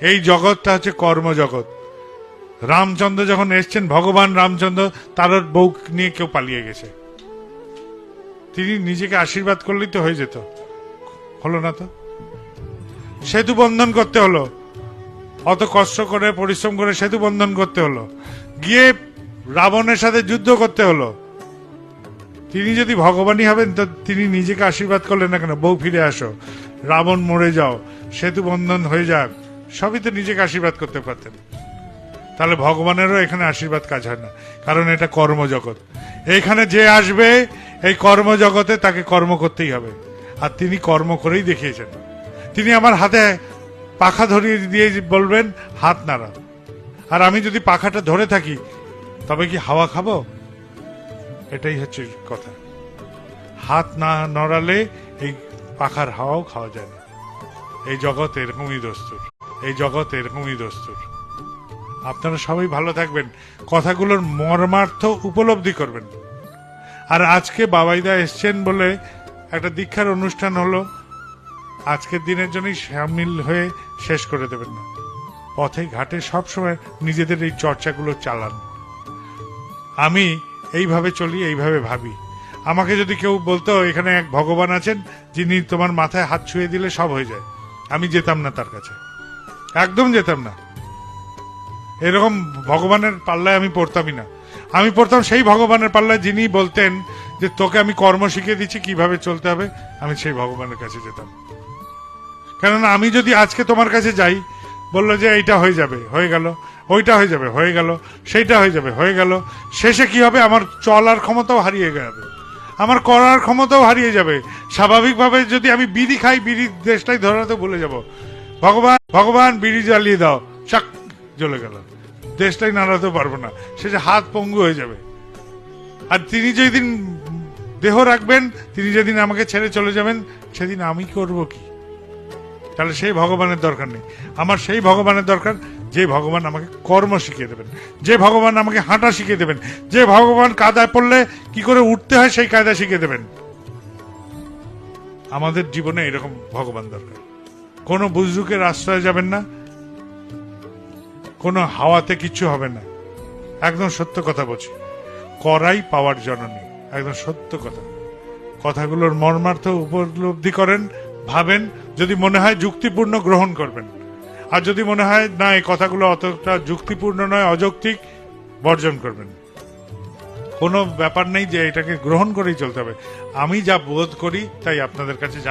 এই জগৎটা হচ্ছে কর্মজগৎ। রামচন্দ্র যখন এসছেন, ভগবান রামচন্দ্র, তার বউ নিয়ে কেউ পালিয়ে গেছে, তিনি নিজেকে আশীর্বাদ করলেই তো হয়ে যেত, হলো না তো। সেতু বন্ধন করতে হলো, অত কষ্ট করে পরিশ্রম করে সেতু বন্ধন করতে হলো, গিয়ে রাবণের সাথে যুদ্ধ করতে হলো। তিনি যদি ভগবানই হবেন তো তিনি নিজেকে আশীর্বাদ করলেন না কেন? বউ ফিরে আসো, রাবণ মরে যাও, সেতু বন্ধন হয়ে যাক, সবই তো নিজেকে আশীর্বাদ করতে পারতেন। তাহলে ভগবানেরও এখানে আশীর্বাদ কাজ হয় না, কারণ এটা কর্মজগৎ। এইখানে যে আসবে এই কর্মজগতে তাকে কর্ম করতেই হবে, আর তিনি কর্ম করেই দেখিয়েছেন। তিনি আমার হাতে পাখা ধরিয়ে দিয়ে বলবেন হাত নাড়া, আর আমি যদি পাখাটা ধরে থাকি তবে কি হাওয়া খাবো? এটাই হচ্ছে কথা। হাত না নড়ালে এই পাখার হাওয়াও খাওয়া যায় না। এই জগৎ এরকমই দস্তুর, এই জগৎ এরকমই দস্তুর। আপনারা সবাই ভালো থাকবেন, কথাগুলোর মর্মার্থ উপলব্ধি করবেন। আর আজকে বাবাইদা এসছেন বলে একটা দীক্ষার অনুষ্ঠান হলো, আজকের দিনের জন্যই সামিল হয়ে শেষ করে দেবেন না। পথে ঘাটে সবসময় নিজেদের এই চর্চাগুলো চালান। আমি এইভাবে চলি, এইভাবে ভাবি। আমাকে যদি কেউ বলতো এখানে এক ভগবান আছেন যিনি তোমার মাথায় হাত ছুঁয়ে দিলে সব হয়ে যায়, আমি যেতাম না তার কাছে, একদম যেতাম না। এরকম ভগবানের পাল্লায় আমি পড়তামই না। আমি পড়তাম সেই ভগবানের পাল্লায় যিনি বলতেন যে তোকে আমি কর্ম শিখিয়ে দিচ্ছি কিভাবে চলতে হবে, আমি সেই ভগবানের কাছে যেতাম। কেননা আমি যদি আজকে তোমার কাছে যাই, বললো যে এইটা হয়ে যাবে, হয়ে গেল, ওইটা হয়ে যাবে, হয়ে গেল, সেইটা হয়ে যাবে, হয়ে গেল, শেষে কি হবে? আমার চলার ক্ষমতাও হারিয়ে যাবে, আমার করার ক্ষমতাও হারিয়ে যাবে। স্বাভাবিকভাবে যদি আমি বিড়ি খাই, বিড়ির দেশটাই ধরাতে ভুলে যাব। ভগবান ভগবান বিড়ি জ্বালিয়ে দাও, চাক জ্বলে গেল, দেশটাই নাড়াতে পারবো না, শেষে হাত পঙ্গু হয়ে যাবে। আর তিনি যেদিন দেহ রাখবেন, তিনি যেদিন আমাকে ছেড়ে চলে যাবেন, সেদিন আমি করব কি? তাহলে সেই ভগবানের দরকার নেই। আমার সেই ভগবানের দরকার যে ভগবান আমাকে কর্ম শিখিয়ে দেবেন, যে ভগবান আমাকে হাঁটা শিখিয়ে দেবেন, যে ভগবান কাদায় পড়লে কি করে উঠতে হয় সেই কায়দা শিখিয়ে দেবেন। আমাদের জীবনে এরকম ভগবান দরকার। কোনো বুজরুকের আশ্রয়ে যাবেন না, কোনো হাওয়াতে কিচ্ছু হবে না। একদম সত্য কথা বলছি, করাই পাওয়ার জননী, একদম সত্য কথা। কথাগুলোর মর্মার্থ উপলব্ধি করেন, ভাবেন, যদি মনে হয় যুক্তিপূর্ণ গ্রহণ করবেন, আর যদি মনে হয় না এই কথাগুলো অতটা যুক্তিপূর্ণ নয়, অযৌক্তিক, বর্জন করবেন। কোনো ব্যাপার নেই যে এটাকে গ্রহণ করেই চলতে হবে। আমি যা বোধ করি তাই আপনাদের কাছে